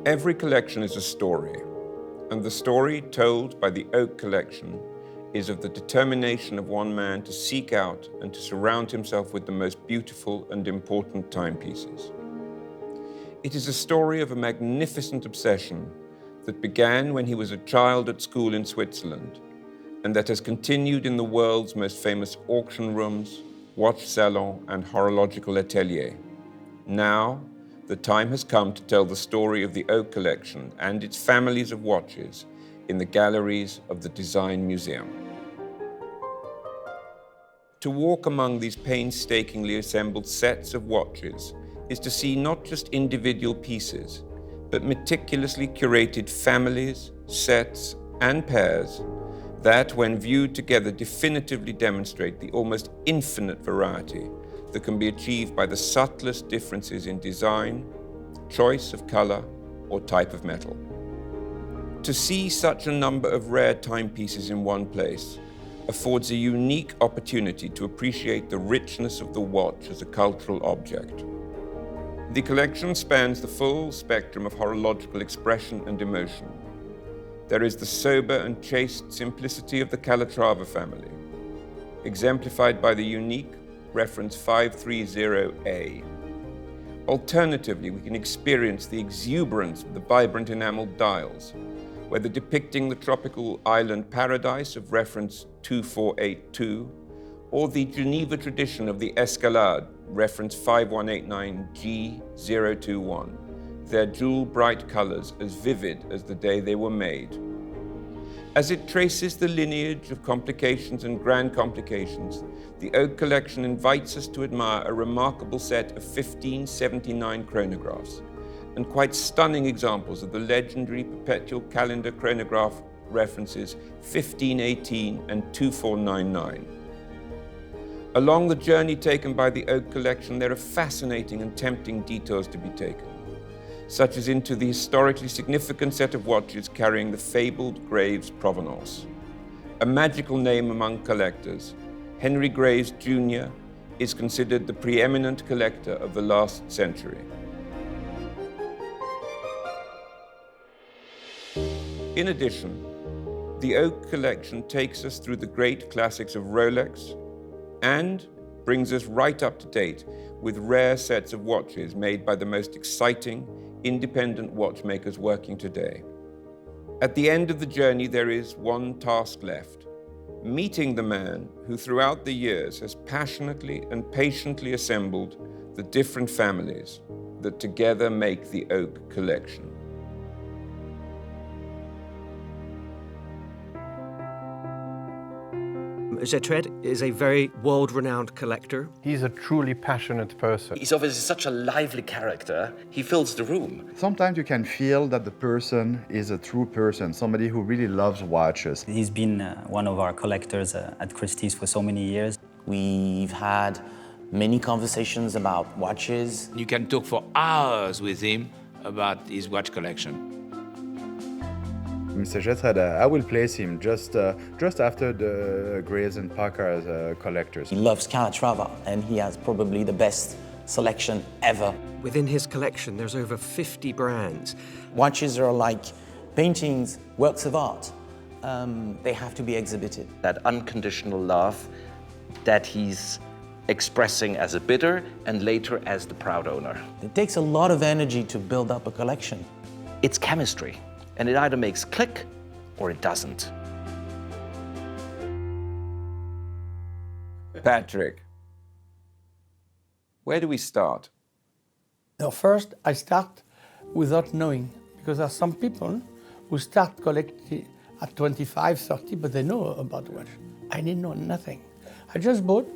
Every collection is a story, and the story told by the Oak Collection is of the determination of one man to seek out and to surround himself with the most beautiful and important timepieces. It is a story of a magnificent obsession that began when he was a child at school in Switzerland, and that has continued in the world's most famous auction rooms, watch salons, and horological ateliers. Now, the time has come to tell the story of the Oak Collection and its families of watches in the galleries of the Design Museum. To walk among these painstakingly assembled sets of watches is to see not just individual pieces, but meticulously curated families, sets, and pairs that, when viewed together, definitively demonstrate the almost infinite variety that can be achieved by the subtlest differences in design, choice of color, or type of metal. To see such a number of rare timepieces in one place affords a unique opportunity to appreciate the richness of the watch as a cultural object. The collection spans the full spectrum of horological expression and emotion. There is the sober and chaste simplicity of the Calatrava family, exemplified by the unique reference 530A. Alternatively, we can experience the exuberance of the vibrant enameled dials, whether depicting the tropical island paradise of reference 2482, or the Geneva tradition of the Escalade, reference 5189G021, their jewel-bright colors as vivid as the day they were made. As it traces the lineage of complications and grand complications, the Oak Collection invites us to admire a remarkable set of 1579 chronographs and quite stunning examples of the legendary perpetual calendar chronograph references 1518 and 2499. Along the journey taken by the Oak Collection, there are fascinating and tempting detours to be taken, such as into the historically significant set of watches carrying the fabled Graves Provenance. A magical name among collectors, Henry Graves Jr. is considered the preeminent collector of the last century. In addition, the Oak Collection takes us through the great classics of Rolex and brings us right up to date with rare sets of watches made by the most exciting, independent watchmakers working today. At the end of the journey, there is one task left: meeting the man who throughout the years has passionately and patiently assembled the different families that together make the Oak Collection. Jetred is a very world-renowned collector. He's a truly passionate person. He's obviously such a lively character. He fills the room. Sometimes you can feel that the person is a true person, somebody who really loves watches. He's been one of our collectors at Christie's for so many years. We've had many conversations about watches. You can talk for hours with him about his watch collection. Mr. Jetred, I will place him just after the Graves and Packard collectors. He loves Calatrava, and he has probably the best selection ever. Within his collection, there's over 50 brands. Watches are like paintings, works of art. They have to be exhibited. That unconditional love that he's expressing as a bidder and later as the proud owner. It takes a lot of energy to build up a collection. It's chemistry, and it either makes click or it doesn't. Patrick, where do we start? Now, first, I start without knowing, because there are some people who start collecting at 25, 30, but they know about watch. I didn't know nothing. I just bought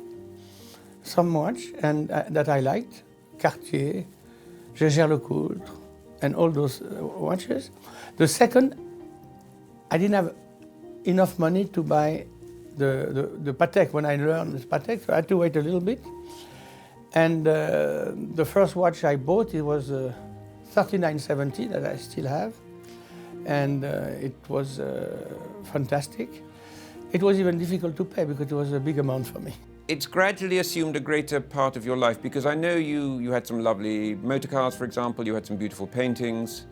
some watch and that I liked, Cartier, Jaeger-LeCoultre, and all those watches. The second, I didn't have enough money to buy the Patek when I learned this Patek, so I had to wait a little bit. And the first watch I bought, it was 3970 that I still have. And it was fantastic. It was even difficult to pay because it was a big amount for me. It's gradually assumed a greater part of your life, because I know you had some lovely motor cars, for example, you had some beautiful paintings,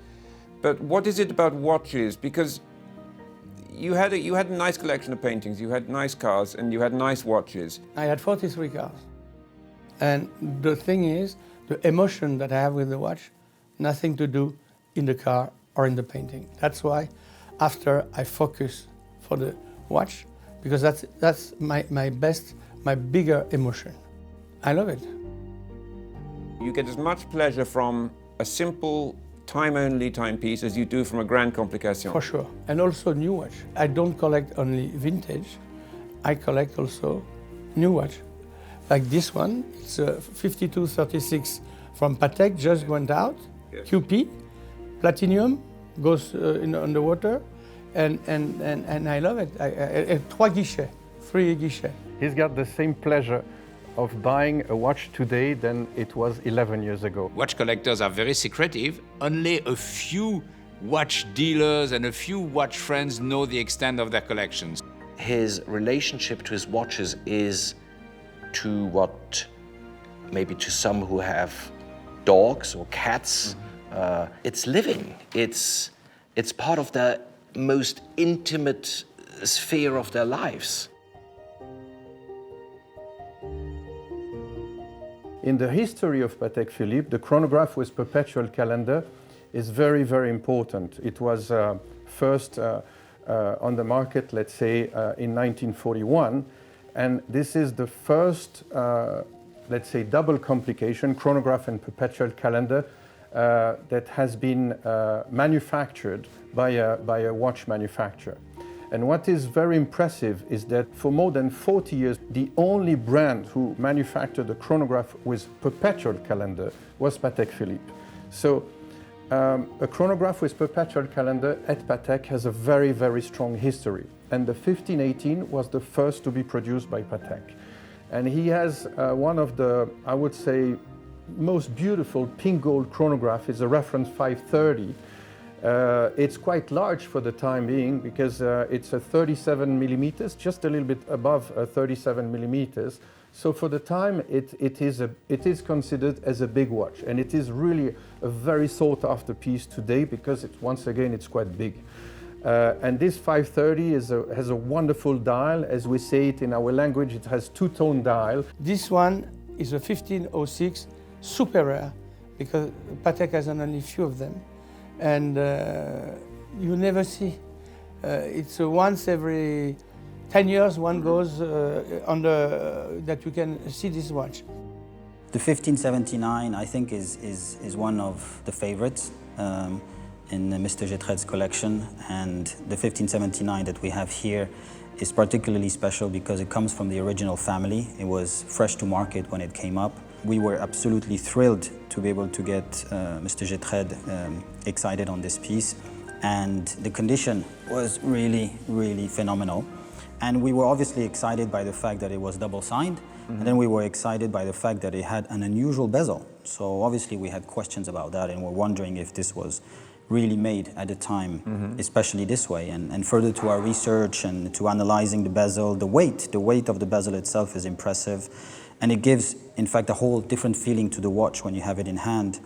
But what is it about watches? Because you had a nice collection of paintings, you had nice cars, and you had nice watches. I had 43 cars. And the thing is, the emotion that I have with the watch, nothing to do in the car or in the painting. That's why after I focus for the watch, because that's my bigger emotion. I love it. You get as much pleasure from a simple time-only timepiece as you do from a grand complication. For sure. And also new watch. I don't collect only vintage, I collect also new watch. Like this one, it's a 5236 from Patek, just went out, yes. QP, platinum, goes on the water, and I love it. Three guichets. He's got the same pleasure of buying a watch today than it was 11 years ago. Watch collectors are very secretive. Only a few watch dealers and a few watch friends know the extent of their collections. His relationship to his watches is to what maybe to some who have dogs or cats. It's living. It's part of the most intimate sphere of their lives. In the history of Patek Philippe, the chronograph with perpetual calendar is very, very important. It was first on the market, let's say, in 1941. And this is the first, let's say, double complication, chronograph and perpetual calendar, that has been manufactured by a watch manufacturer. And what is very impressive is that for more than 40 years, the only brand who manufactured a chronograph with perpetual calendar was Patek Philippe. So a chronograph with perpetual calendar at Patek has a very, very strong history. And the 1518 was the first to be produced by Patek. And he has one of the, I would say, most beautiful pink gold chronograph. Is a reference 530. It's quite large for the time being because it's a 37 millimeters, just a little bit above 37 millimeters. So for the time, it is considered as a big watch, and it is really a very sought after piece today because once again it's quite big. And this 530 has a wonderful dial, as we say it in our language. It has two-tone dial. This one is a 1506, super rare, because Patek has only few of them. And you never see. It's once every 10 years one goes that you can see this watch. The 1579, I think, is one of the favorites in Mr. Jetred's collection. And the 1579 that we have here is particularly special because it comes from the original family. It was fresh to market when it came up. We were absolutely thrilled to be able to get Mr. Jetred excited on this piece. And the condition was really, really phenomenal. And we were obviously excited by the fact that it was double signed. And then we were excited by the fact that it had an unusual bezel. So obviously we had questions about that and we're wondering if this was really made at the time, especially this way. And further to our research and to analyzing the bezel, the weight of the bezel itself is impressive. And it gives, in fact, a whole different feeling to the watch when you have it in hand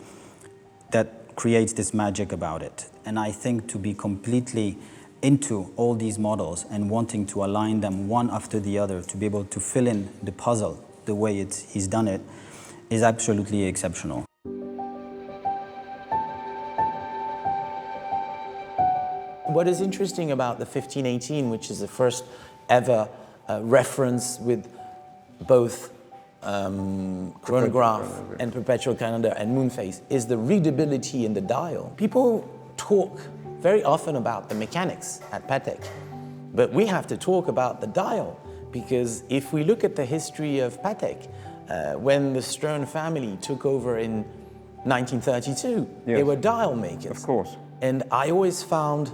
that creates this magic about it. And I think to be completely into all these models and wanting to align them one after the other, to be able to fill in the puzzle the way he's done it, is absolutely exceptional. What is interesting about the 1518, which is the first ever reference with both chronograph and perpetual calendar and moon phase, is the readability in the dial. People talk very often about the mechanics at Patek, but we have to talk about the dial, because if we look at the history of Patek, when the Stern family took over in 1932, they were dial makers. Of course. And I always found,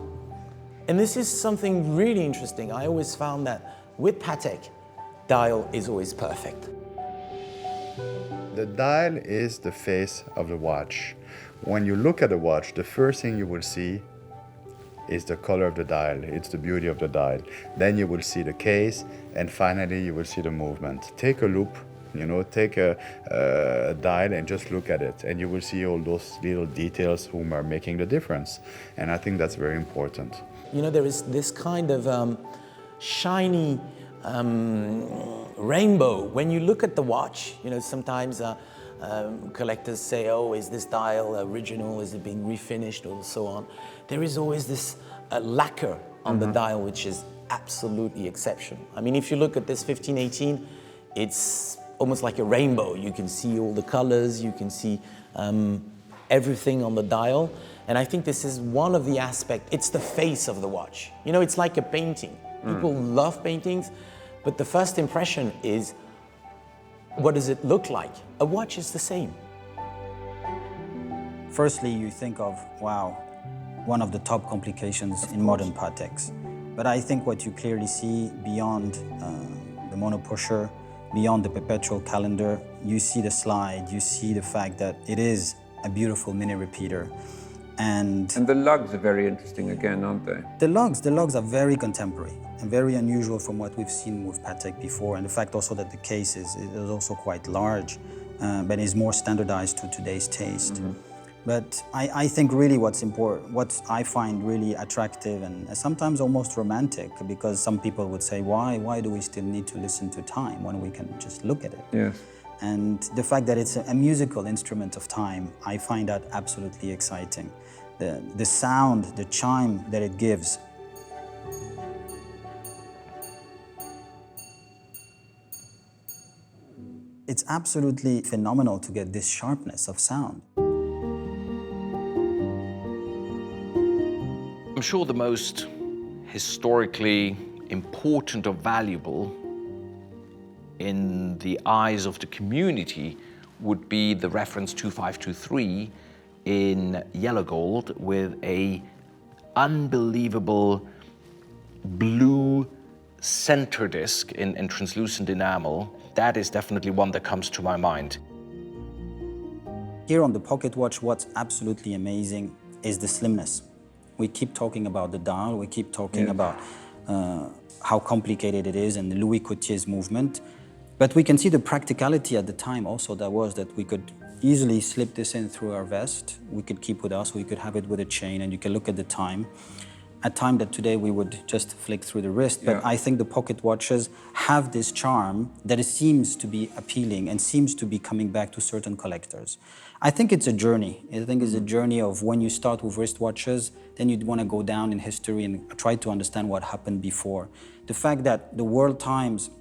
and this is something really interesting, I always found that with Patek, dial is always perfect. The dial is the face of the watch. When you look at a watch, the first thing you will see is the color of the dial. It's the beauty of the dial. Then you will see the case, and finally you will see the movement. Take a look You know, take a dial and just look at it, and you will see all those little details whom are making the difference. And I think that's very important. You know, there is this kind of shiny rainbow. When you look at the watch, you know, sometimes collectors say, oh, is this dial original? Is it being refinished or so on? There is always this lacquer on the dial, which is absolutely exceptional. I mean, if you look at this 1518, it's almost like a rainbow. You can see all the colors, you can see everything on the dial. And I think this is one of the aspects, it's the face of the watch. You know, it's like a painting. People love paintings, but the first impression is, what does it look like? A watch is the same. Firstly, you think of, wow, one of the top complications in modern Pateks. But I think what you clearly see beyond the monopusher, beyond the perpetual calendar, you see the slide, you see the fact that it is a beautiful mini repeater. And the lugs are very interesting again, aren't they? The lugs are very contemporary and very unusual from what we've seen with Patek before. And the fact also that the case is also quite large, but is more standardized to today's taste. But I think really what's important, what I find really attractive and sometimes almost romantic, because some people would say, why do we still need to listen to time when we can just look at it? Yes. And the fact that it's a musical instrument of time, I find that absolutely exciting. The sound, the chime that it gives. It's absolutely phenomenal to get this sharpness of sound. I'm sure the most historically important or valuable in the eyes of the community would be the reference 2523 in yellow gold with a unbelievable blue center disc in translucent enamel. That is definitely one that comes to my mind. Here on the pocket watch, what's absolutely amazing is the slimness. We keep talking about the dial, we keep talking about how complicated it is and the Louis Couture's movement. But we can see the practicality at the time also that we could easily slip this in through our vest. We could keep with us, we could have it with a chain, and you can look at the time. A time that today we would just flick through the wrist. But I think the pocket watches have this charm that it seems to be appealing and seems to be coming back to certain collectors. I think it's a journey. I think it's a journey of when you start with wristwatches, then you'd want to go down in history and try to understand what happened before. The fact that the world times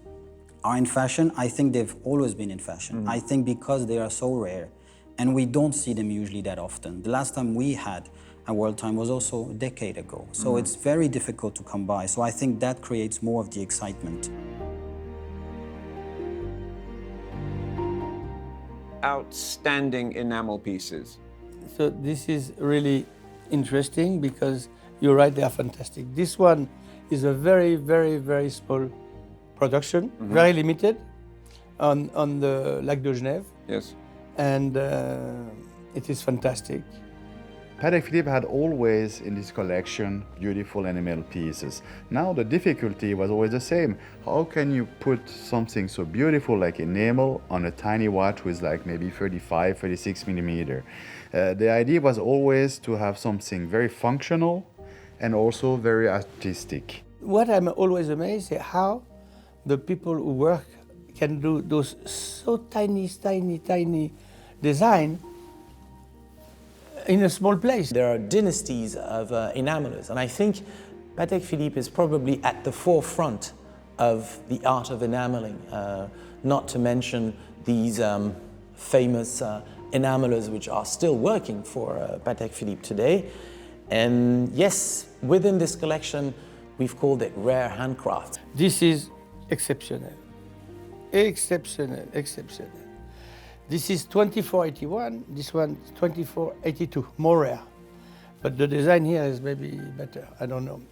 are in fashion, I think they've always been in fashion. I think because they are so rare and we don't see them usually that often. The last time we had a world time was also a decade ago. So it's very difficult to come by. So I think that creates more of the excitement. Outstanding enamel pieces. So this is really interesting because you're right, they are fantastic. This one is a very, very, very small production, very limited on the Lac de Genève. Yes. And it is fantastic. Patek Philippe had always in this collection beautiful enamel pieces. Now the difficulty was always the same. How can you put something so beautiful like enamel on a tiny watch with like maybe 35, 36 millimeter? The idea was always to have something very functional and also very artistic. What I'm always amazed at how the people who work can do those so tiny design in a small place. There are dynasties of enamelers, and I think Patek Philippe is probably at the forefront of the art of enameling, not to mention these famous enamelers which are still working for Patek Philippe today. And yes, within this collection, we've called it rare handcraft. This is exceptional, exceptional, exceptional. This is 2481, this one 2482, more rare. But the design here is maybe better, I don't know.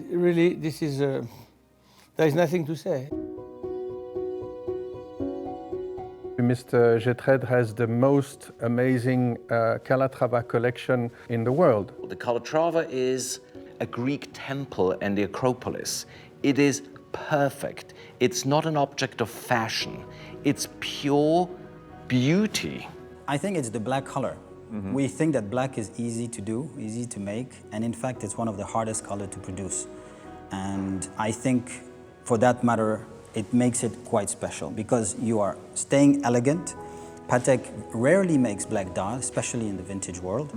Really, this is, there is nothing to say. Mr. Jetred has the most amazing Calatrava collection in the world. The Calatrava is a Greek temple and the Acropolis. It is perfect. It's not an object of fashion. It's pure beauty. I think it's the black color. We think that black is easy to do, easy to make, and in fact it's one of the hardest color to produce. And I think for that matter, it makes it quite special because you are staying elegant. Patek rarely makes black dial, especially in the vintage world.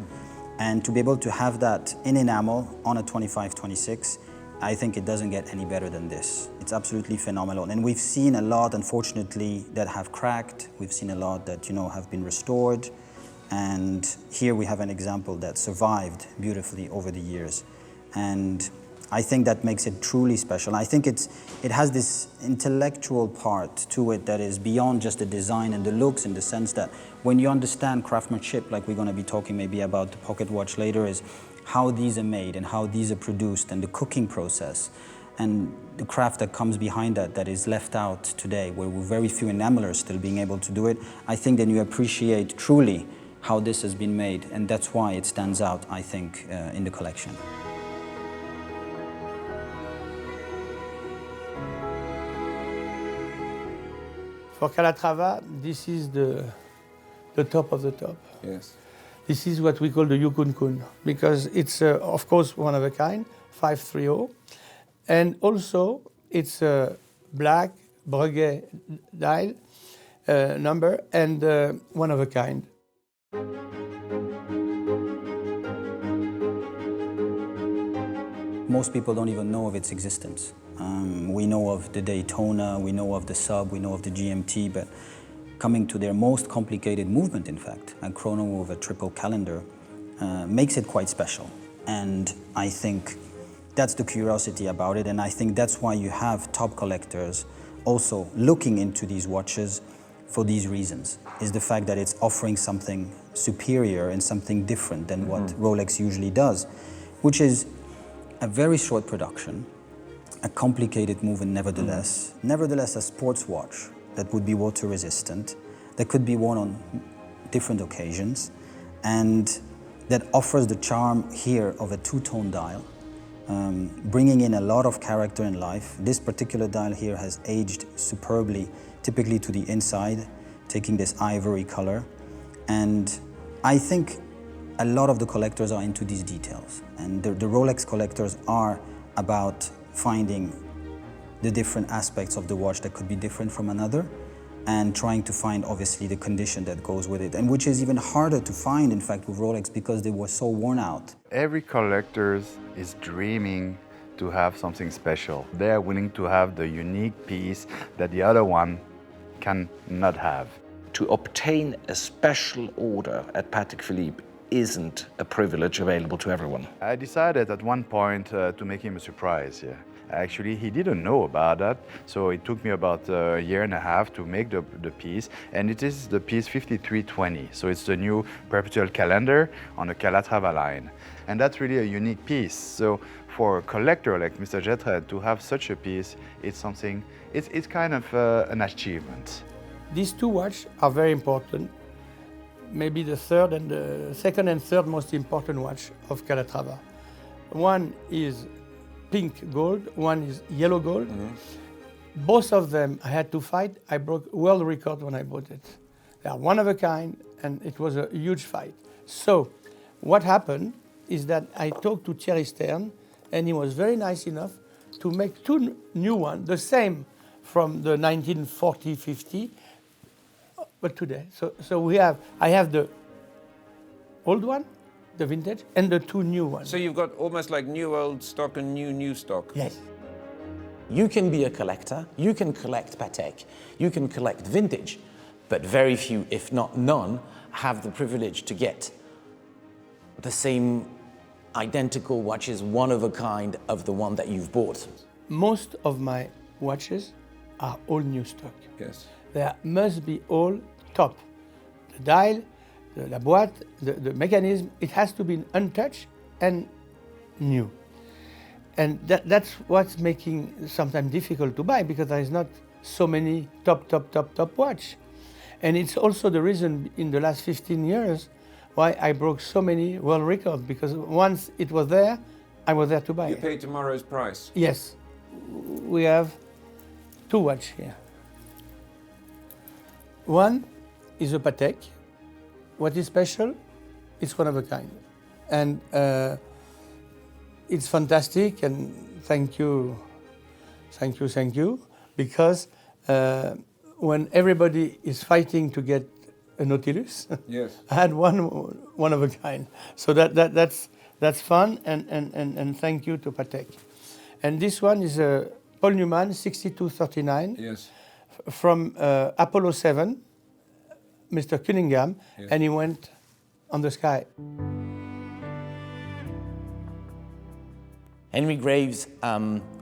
And to be able to have that in enamel on a 25-26, I think it doesn't get any better than this. It's absolutely phenomenal. And we've seen a lot, unfortunately, that have cracked. We've seen a lot that, have been restored. And here we have an example that survived beautifully over the years. And I think that makes it truly special. I think it has this intellectual part to it that is beyond just the design and the looks, in the sense that when you understand craftsmanship, like we're going to be talking maybe about the pocket watch later, is how these are made and how these are produced and the cooking process and the craft that comes behind that is left out today, where very few enamelers still being able to do it. I think then you appreciate truly how this has been made, and that's why it stands out, I think, in the collection. For Calatrava, this is the top of the top. Yes. This is what we call the Yukun-kun, because it's, of course, one of a kind, 530. And also, it's a black Breguet dial number and one of a kind. Most people don't even know of its existence. We know of the Daytona, we know of the Sub, we know of the GMT, but coming to their most complicated movement, in fact, a chrono of a triple calendar, makes it quite special. And I think that's the curiosity about it, and I think that's why you have top collectors also looking into these watches for these reasons, is the fact that it's offering something superior and something different than what Rolex usually does, which is a very short production, a complicated movement nevertheless, nevertheless a sports watch that would be water resistant, that could be worn on different occasions, and that offers the charm here of a two-tone dial, bringing in a lot of character and life. This particular dial here has aged superbly, typically to the inside, taking this ivory color. And I think a lot of the collectors are into these details. And the Rolex collectors are about finding the different aspects of the watch that could be different from another, and trying to find, obviously, the condition that goes with it, and which is even harder to find, in fact, with Rolex, because they were so worn out. Every collector is dreaming to have something special. They are willing to have the unique piece that the other one cannot have. To obtain a special order at Patek Philippe isn't a privilege available to everyone. I decided at one point to make him a surprise. Yeah. Actually, he didn't know about that, so it took me about a year and a half to make the piece, and it is the piece 5320. So it's the new perpetual calendar on the Calatrava line, and that's really a unique piece. So for a collector like Mr. Jetred to have such a piece, it's something. It's kind of an achievement. These two watches are very important. Maybe the second and third most important watch of Calatrava. One is pink gold, one is yellow gold. Both of them I had to fight. I broke world record when I bought it. They are one of a kind, and it was a huge fight. So what happened is that I talked to Thierry Stern, and he was very nice enough to make two new ones, the same from the 1940-50, but today. So I have the old one, the vintage, and the two new ones. So you've got almost like new old stock and new stock. Yes. You can be a collector, you can collect Patek, you can collect vintage, but very few, if not none, have the privilege to get the same identical watches, one of a kind of the one that you've bought. Most of my watches are all new stock. Yes. They must be all top. The dial, the boîte, the mechanism, it has to be untouched and new. And that's what's making sometimes difficult to buy, because there is not so many top watch. And it's also the reason in the last 15 years why I broke so many world records, because once it was there, I was there to buy You it. pay tomorrow's price. Yes. we have two watches here. One is a Patek. What is special? It's one of a kind. And it's fantastic, and thank you, because when everybody is fighting to get a Nautilus, Yes. I had one of a kind. So that's fun, and thank you to Patek. And this one is a Paul Newman 6239 Yes. from Apollo 7, Mr. Cunningham, Yes. and he went on the sky. Henry Graves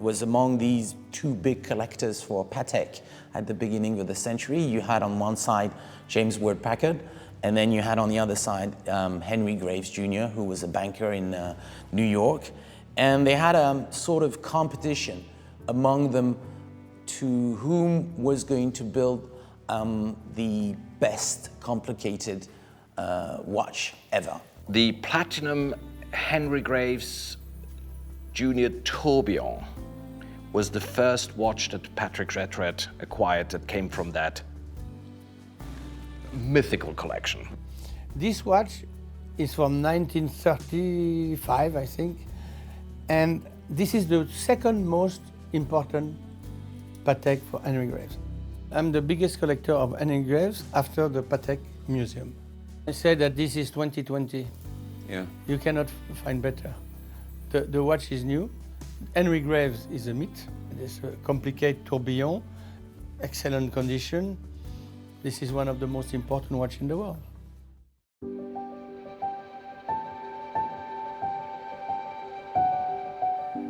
was among these two big collectors for Patek at the beginning of the century. You had on one side James Ward Packard, and then you had on the other side Henry Graves Jr., who was a banker in New York. And they had a sort of competition among them to whom was going to build the best complicated watch ever. The platinum Henry Graves Junior Tourbillon was the first watch that Patek Philippe acquired that came from that mythical collection. This watch is from 1935, I think, and this is the second most important Patek for Henry Graves. I'm the biggest collector of Henry Graves after the Patek Museum. I say that this is 2020. Yeah. You cannot find better. The watch is new. Henry Graves is a myth. It's a complicated tourbillon, excellent condition. This is one of the most important watches in the world.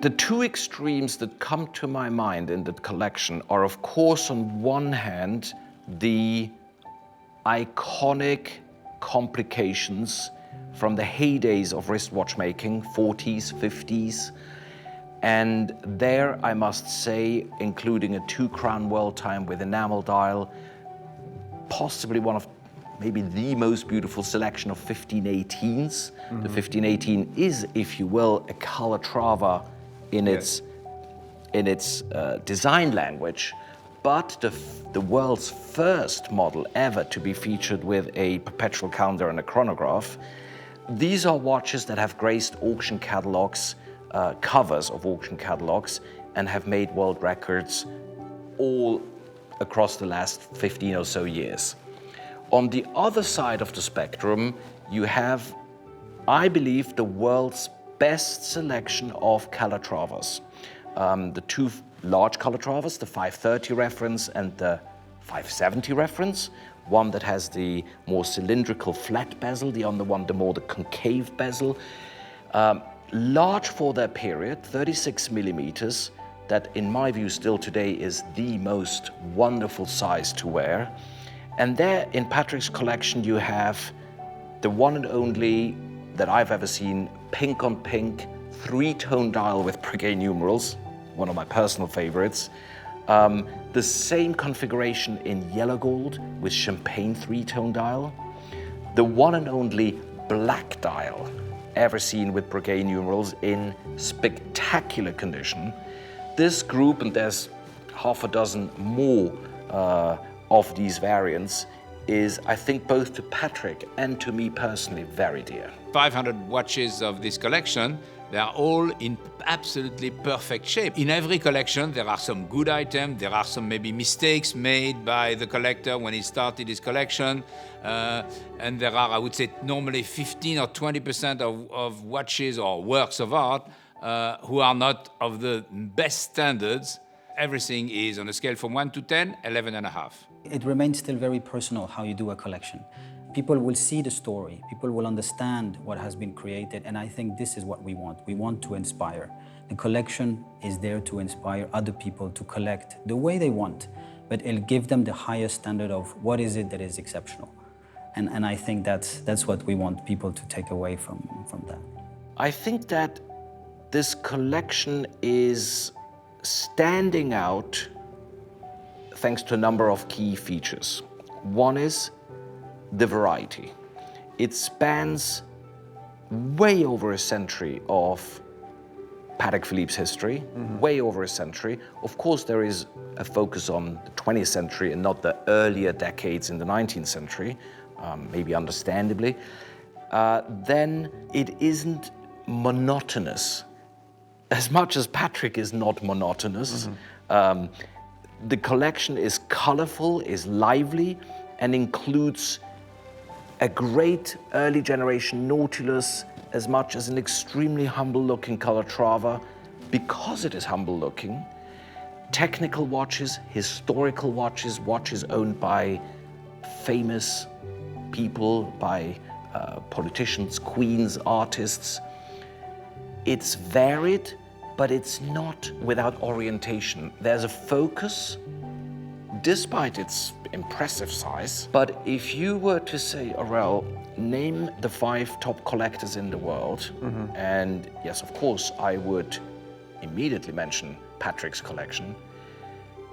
The two extremes that come to my mind in that collection are, of course, on one hand, the iconic complications from the heydays of wristwatch making, 40s, 50s. And there, I must say, including a 2-crown world time with enamel dial, possibly one of maybe the most beautiful selection of 1518s. The 1518 is, if you will, a Calatrava in its design language, but the world's first model ever to be featured with a perpetual calendar and a chronograph. These are watches that have graced auction catalogs, covers of auction catalogs, and have made world records all across the last 15 or so years. On the other side of the spectrum, you have, I believe, the world's best selection of Calatravas. The two large Calatravas, the 530 reference and the 570 reference, one that has the more cylindrical flat bezel, the other one the more the concave bezel. Large for their period, 36 millimeters, that in my view still today is the most wonderful size to wear. And there in Patek's collection you have the one and only that I've ever seen pink on pink 3-tone dial with Breguet numerals, one of my personal favorites. The same configuration in yellow gold with champagne 3-tone dial. The one and only black dial ever seen with Breguet numerals in spectacular condition. This group, and there's half a dozen more of these variants, is, I think, both to Patek and to me personally, very dear. 500 watches of this collection, they are all in absolutely perfect shape. In every collection, there are some good items, there are some maybe mistakes made by the collector when he started his collection, and there are, I would say, normally 15 or 20% of watches or works of art who are not of the best standards. Everything is on a scale from 1 to 10, 11.5. It remains still very personal how you do a collection. People will see the story, people will understand what has been created, and I think this is what we want. We want to inspire. The collection is there to inspire other people to collect the way they want, but it'll give them the highest standard of what is it that is exceptional. And I think that's what we want people to take away from that. I think that this collection is standing out thanks to a number of key features. One is the variety. It spans way over a century of Patek Philippe's history, way over a century. Of course, there is a focus on the 20th century and not the earlier decades in the 19th century, maybe understandably. Then it isn't monotonous. As much as Patek is not monotonous, the collection is colorful, is lively, and includes a great early generation Nautilus, as much as an extremely humble looking Calatrava, because it is humble looking, technical watches, historical watches, watches owned by famous people, by politicians, queens, artists. It's varied, but it's not without orientation. There's a focus, despite its impressive size. But if you were to say, Aurel, name the 5 top collectors in the world, and yes, of course, I would immediately mention Patek's collection.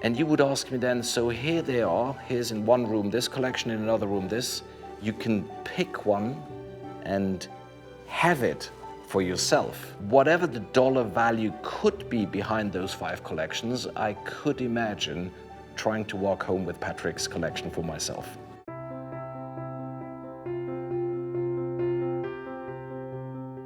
And you would ask me then, so here they are, here's in one room this collection, in another room this. You can pick one and have it for yourself. Whatever the dollar value could be behind those 5 collections, I could imagine trying to walk home with Patek's collection for myself.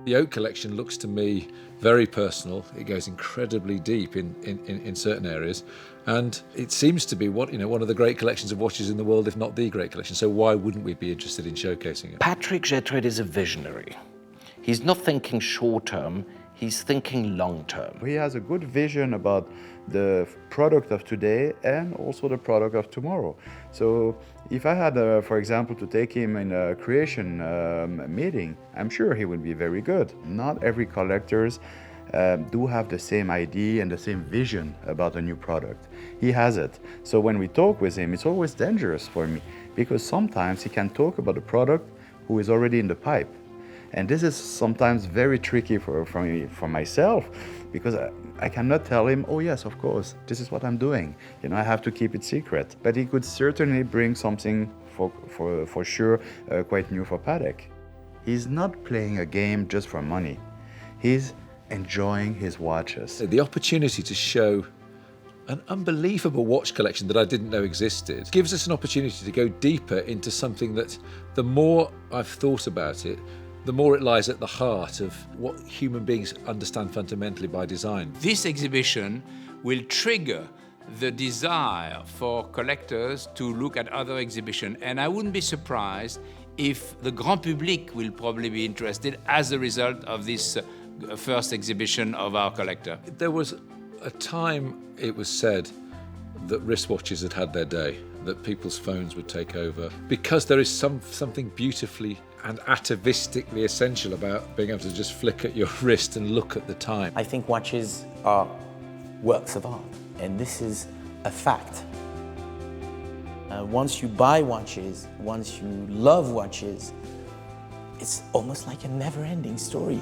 The Oak collection looks to me very personal. It goes incredibly deep in certain areas, and it seems to be one of the great collections of watches in the world, if not the great collection. So why wouldn't we be interested in showcasing it? Patek Gertrude is a visionary. He's not thinking short term, he's thinking long term. He has a good vision about the product of today and also the product of tomorrow. So if I had, for example, to take him in a curation meeting, I'm sure he would be very good. Not every collectors do have the same idea and the same vision about a new product. He has it. So when we talk with him, it's always dangerous for me, because sometimes he can talk about a product who is already in the pipe. And this is sometimes very tricky for myself, because I cannot tell him, oh yes, of course, this is what I'm doing. I have to keep it secret. But he could certainly bring something for sure quite new for Patek. He's not playing a game just for money. He's enjoying his watches. The opportunity to show an unbelievable watch collection that I didn't know existed gives us an opportunity to go deeper into something that, the more I've thought about it, the more it lies at the heart of what human beings understand fundamentally by design. This exhibition will trigger the desire for collectors to look at other exhibitions, and I wouldn't be surprised if the grand public will probably be interested as a result of this first exhibition of our collector. There was a time, it was said, that wristwatches had had their day, that people's phones would take over, because there is something beautifully and atavistically essential about being able to just flick at your wrist and look at the time. I think watches are works of art, and this is a fact. Once you buy watches, once you love watches, it's almost like a never-ending story.